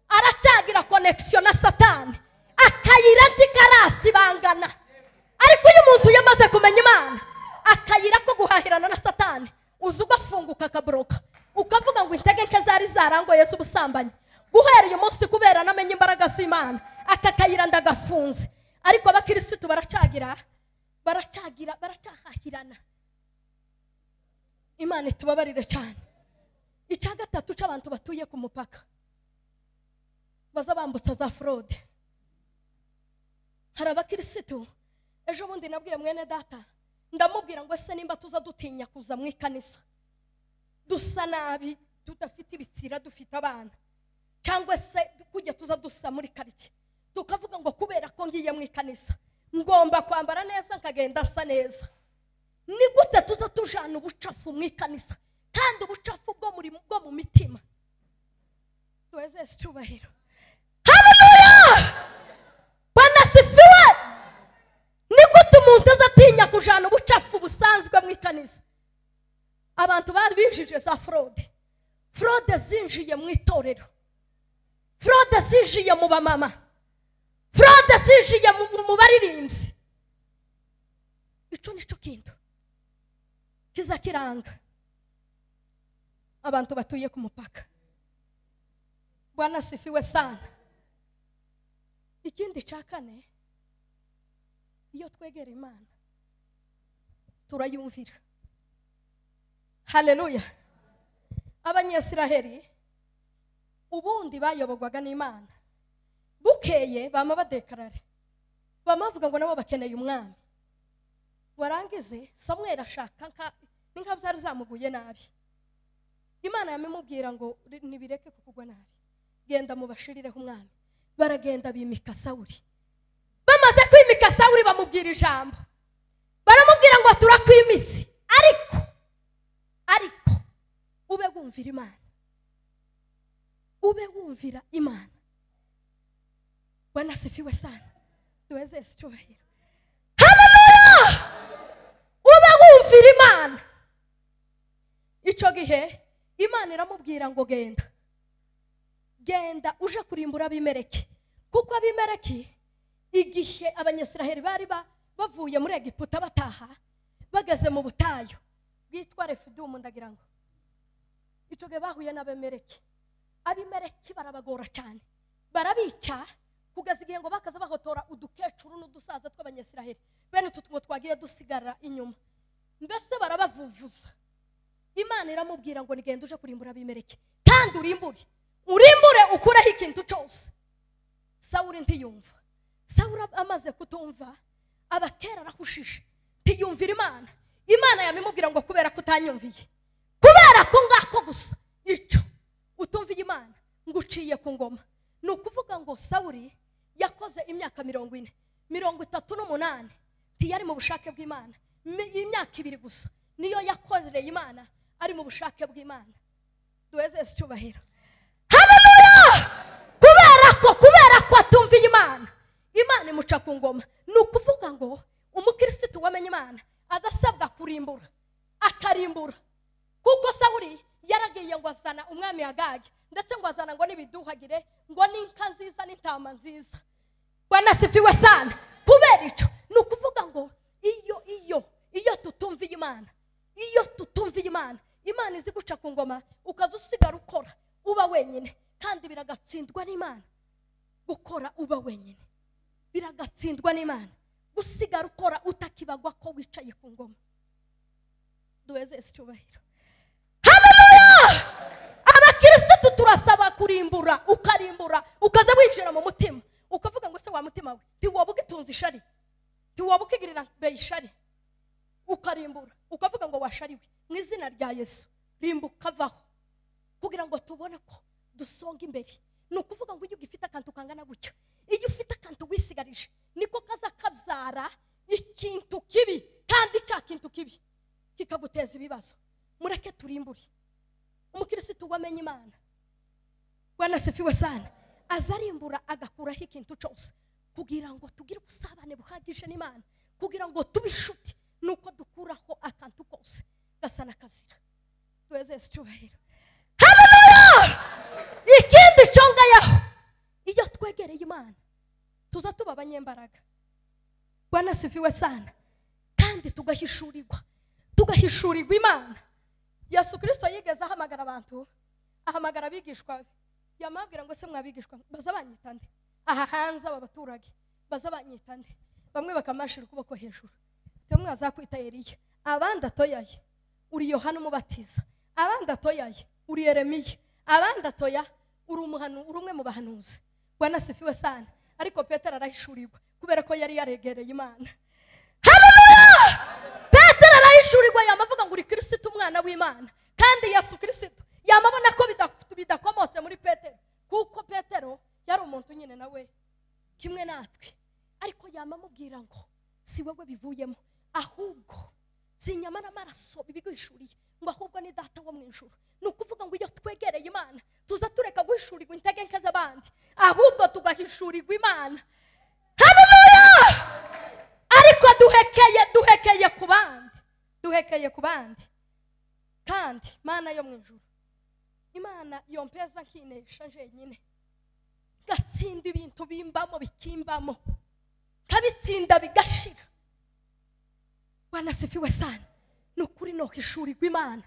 aracyagira connection na Satani, akayira ntikarasi bangana. Ariko uyu muntu yamaze kumenya Imana, akayira ko guhahirana na Satani uza ugafunguka akabroka, ukavuga ngo intege nke zari zarangoye z'ubusambanyi, guhera uyu munsi kubera namenye imbaraga z'Imana aka kayira ndagafunze. Ariko abakirisitu baracyahahirana. Imana itubabarire cyane. Icya gatatu cy'abantu batuye ku mupaka baza bambutsa za fraude. Hari abakirisitu, ejo bundi nabwiye mwene data, ndamubwira ngo ese nimba tuza dutinya kuza mu ikanisa, dusa nabi, tudafite ibitsira, dufite abana, cyangwa se kujya tuza dusa muri quartier, tukavuga ngo kubera ko ngiye mu ikanisa ngomba kwambara neza nkagenda asa neza. Ni gute tuza tujana ubucafu mu ikanisa kandi ubucafu bwo mu mitima? Tuweze icyubahiro. Haleluya! Bwana sifiwe. Ni gute umuntu azatinya kujana ubucafu busanzwe mu ikanisa? Abantu babinjije za fraude. Fraude zinjiye mu itorero, fraude zinjiye mu bamama, fraude zinjiye mu baririmbyi. Ico nico kintu kiza kiranga abantu batuye ku mupaka. Bwana sifiwe sana. Ikindi cya kane, iyo twegera Imana turayumvira. Haleluya! Abanyesiraheli ubundi bayobogwaga n'Imana, bukeye bama badekarare, bama bavuga ngo nabo bakeneye umwami. Warangize Samuel ashaka nka byari zamuguye nabi. Imana yamemubwira ngo nibireke kukugwa nabi, genda mubashirireho umwami. Baragenda bimika Sawuli. Bamaze kwimika Sawuli bamubwira ijambo, baramubwira ngo turakwimitse, ariko ube wumvira Imana, ube wumvira Imana. Bwana asifiwe sana. Tuweze icyubahiro. Haleluya! Uba wumvira Imana. Icyo gihe Imana iramubwira ngo genda uje kurimbura Abimeleki, kuko Abimeleki igihe Abanyasiraheli bari bavuye muri Egiputa bataha bageze mu butayu bwitwa Refidimu, ndagira ngo icyo gihe bahuye n'Abimeleki. Abimeleki barabagora cyane, barabica kugeza igihe ngo bakaza bahotora udukecuru n'udusaza tw'Abanyasiraheli, bene utu ngo twagiye dusigara inyuma, mbese barabavuvuza. Imana iramubwira ngo nigende uje kurimbura Abimeleki, kandi urimbure ukureho ikintu cyose. Sawuli ntiyumva. Sawuli amaze kutumva, abakera arahushije ntiyumvira Imana. Imana yamimubwira ngo kubera kutanyumviye, kubera ko ngako gusa icyo utumviye Imana nguciye ku ngoma. Ni ukuvuga ngo Sawuli yakoze imyaka 38 ntiyari mu bushake bw'Imana. Imyaka 2 gusa niyo yakozereye Imana ari mu bushake bw'Imana. Duweze icyubahiro. Haleluya! Kubera ko atumviye Imana, Imana imuca ku ngoma. Ni ukuvuga ngo umukristo wamenye Imana adasabwa kurimbura, akarimbura. Kuko Sawuli yaragiye ngo azana umwami Agagi, ndetse ngo azana ngo nibiduhagire ngo n'inka nziza n'intama nziza. Bwana asifiwe sana. Kubera icyo ni ukuvuga ngo iyo tutumviye Imana, Imana izi guca ku ngoma, ukaza usigara ukora uba wenyine, kandi biragatsindwa n'Imana. Gukora uba wenyine biragatsindwa n'Imana, gusigara ukora utakibagwa ko wicaye ku ngoma. Duweze icyubahiro. Haleluya! Abakristo turasaba kurimbura, ukarimbura, ukaza winjira mu mutima, ukavuga ngo se wa mutima we ntiwobuka itunzi ishari, ntiwobuka igirira beyishari, ukarimbura, ukavuga ngo washariwe mu izina rya Yesu, rimbuka vaho, kugira ngo tubone ko dusonga imbere. Ni ukuvuga ngo iyo ugifite akantu kangana gutya, iyo ufite akantu wisigarije, niko kaza kabyara ikintu kibi, kandi cya kintu kibi kikaguteza ibibazo. Mureke turimbure. Umukristo wamenye Imana, Bwana asifiwe sana, azarimbura agakuraho ikintu cyose, kugira ngo tugire ubusabane buhagije n'Imana, kugira ngo tubishuti, nuko dukuraho akantu kose gasa n'akazira. Tuweze icyubahiro. Haleluya! Ikindi cyongayeho, iyo twegereye Imana tuza tuba abanyembaraga. Bwana asifiwe sana. Kandi tugahishurirwa Imana. Yesu Kristo yigeze ahamagara abantu, ahamagara abigishwa be, yamabwira ngo se mwabigishwa baza banyitande aha hanze aba baturage, baza banyitande. Bamwe bakamashira ukuboko hejuru, bamwe azakwita Eliya, abandi atoyaye uri Yohana umubatiza, abandi atoyaye uri Yeremiya, abandi atoya uri umwe mu bahanuzi. Bwana asifiwe sana. Ariko Petero arahishurirwa kubera ko yari yaregereye Imana. Haleluya! Petero arahishurirwa, yamavuga ngo uri Kristo umwana w'Imana, kandi Yesu Kristo yamabona ko bidakomotse muri Petero, kuko Petero yari umuntu nyine nawe kimwe natwe, ariko yamamubwira ngo si wowe bivuyemo, ahubwo si inyama n'amaraso bibiguhishuriye, ngo ahubwo ni Data wo mu ijuru. Ni ukuvuga ngo iyo twegereye Imana tuza tureka guhishurirwa intege nke z'abandi, ahubwo tugahishurirwa Imana. Haleluya! Ariko duhekeye ku bandi, kandi Mana yo mu ijuru, Imana yompeza nkinesha jenyine, gatsinda ibintu bimbamo bikimbamo, kabitsinda bigashira. Bwana asifiwe sana. Nukuri no hishurirwa Imana,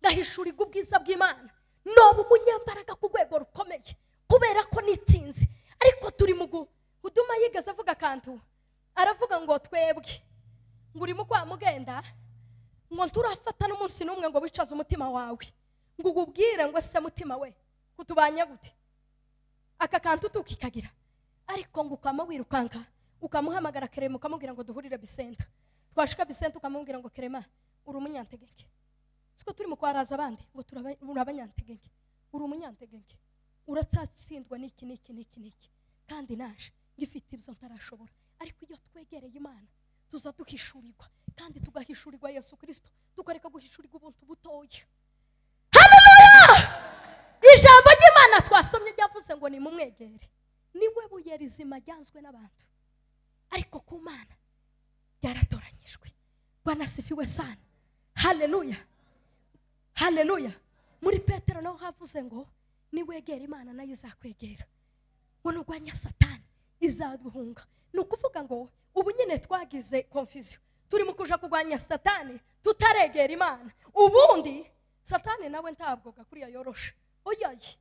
ngahishurirwa ubwiza bw'Imana, no umunyambaraga ku rwego rukomeye, kubera ko nitsinzi. Ariko turi mugu Huduma yigeze avuga akantu, aravuga ngo twebwe ngo urimo kwa mugenda, ngo turafata n'umunsi n'umwe ngo wicaze umutima wawe, ngo ugubwire ngo se mutima we kutubanya gute, aka kantu tukikagira. Ariko ngo ukama wirukanka ukamuhamagara Kerema, ukamubwira ngo duhurire Bisenta, twashika Bisenta ukamubwira ngo Kerema uri umunyantegeke. Siko turi mu kwaraza abandi ngo urabanyantegeke, uri umunyantegeke, uratsatsindwa n'iki, kandi naje ngifite ibyo ntarashobora. Ariko iyo twegereye Imana tuza duhishurirwa, kandi tugahishurirwa Yesu Kristo, tukareka guhishurirwa ubuntu butoya. Haleluya! Ijambo ry'Imana twasomye ryavuze ngo ni mumwegere, niwe buye rizima ryanzwe n'abantu, ariko ku Mana ryaratoranyijwe. Bwana asifiwe sana. Haleluya, haleluya. Muri Petero naho havuze ngo niwegera Imana nayo izakwegera, ngo nurwanya Satani izaguhunga. Ni ukuvuga ngo ubu nyine twagize confusion, turi mu kuja kurwanya Satani tutaregera Imana. Ubundi Satani nawe ntabwo gakuriya yorosha, oyaye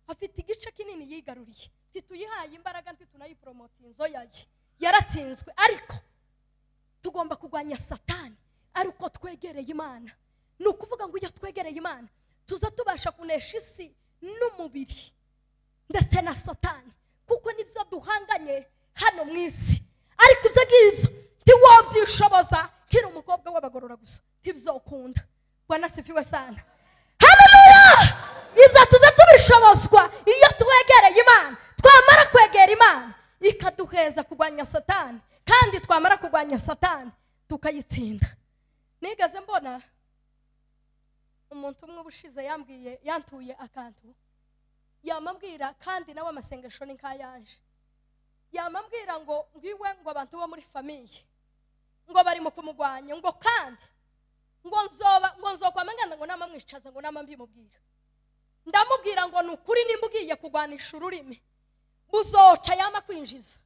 afite igice kinini yigaruriye, tituyihaye imbaraga ntitunayipromotinzo yaye yaratsinzwe. Ariko tugomba kurwanya Satani ariko twegereye Imana. Ni ukuvuga ngo iyo twegereye Imana tuza tubasha kunesha isi n'umubiri ndetse na Satani, kuko nibyo duhanganye hano mu isi. Ariko ibyo ngibyo ntiwobyishoboza kiri umukobwa w'abagorora gusa, ntibizokunda. Bwana asifiwe sana. Haleluya. Ibyo tuza tubishobozwa iyo twegereye Imana. Twamara kwegera Imana ikaduheza kurwanya Satani, kandi twamara kurwanya Satani tukayitsinda. Nigeze mbona umuntu umwe ubushize yantuye akantu, yamambwira kandi nawe amasengesho ni nkayanje. Yamambwira ngo ngiwe ngo abantu bo muri famiye ngo bari mu kumugwanya, ngo kandi ngo nzokwamangana ngo namamwicaza ngo namambimubwira. Ndamubwira ngo nukuri nimbugiye kugwanisha ururimi buzoca yama kwinjiza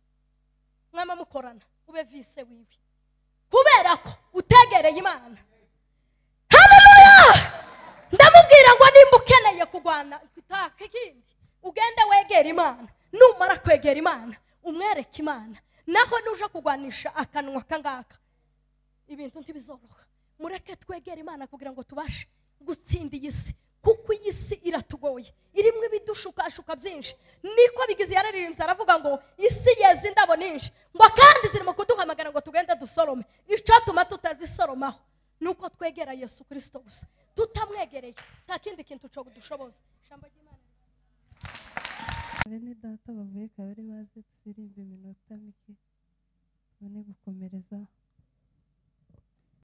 mwama mukorana ube vise wiwe, kubera ko utegereye Imana. Haleluya. Ndamubwira ngo nimba ukeneye kugwana kutaka ikindi ugende wegera Imana. Numara kwegera Imana umwereke Imana, naho nuja kugwanisha akanwa kangaka ibintu ntibizoroha. Mureke twegera Imana kugira ngo tubashe gutsinda iyi si, kuko iyi si iratugoye, irimwe bidushukashuka byinshi. Niko bigize yararirimbye aravuga ngo isi yeze indabo ninshi, ngo kandi zirimo kuduhamagara ngo tugende dusorome. Icatuma tutazisoromaho nuko twegera Yesu Kristo gusa. Tutamwegereye nta kindi kintu cyo gudushoboza. Ijambo ry'Imana. Bene data bavuye kabere baze tusirimbe iminota mike tubone gukomereza.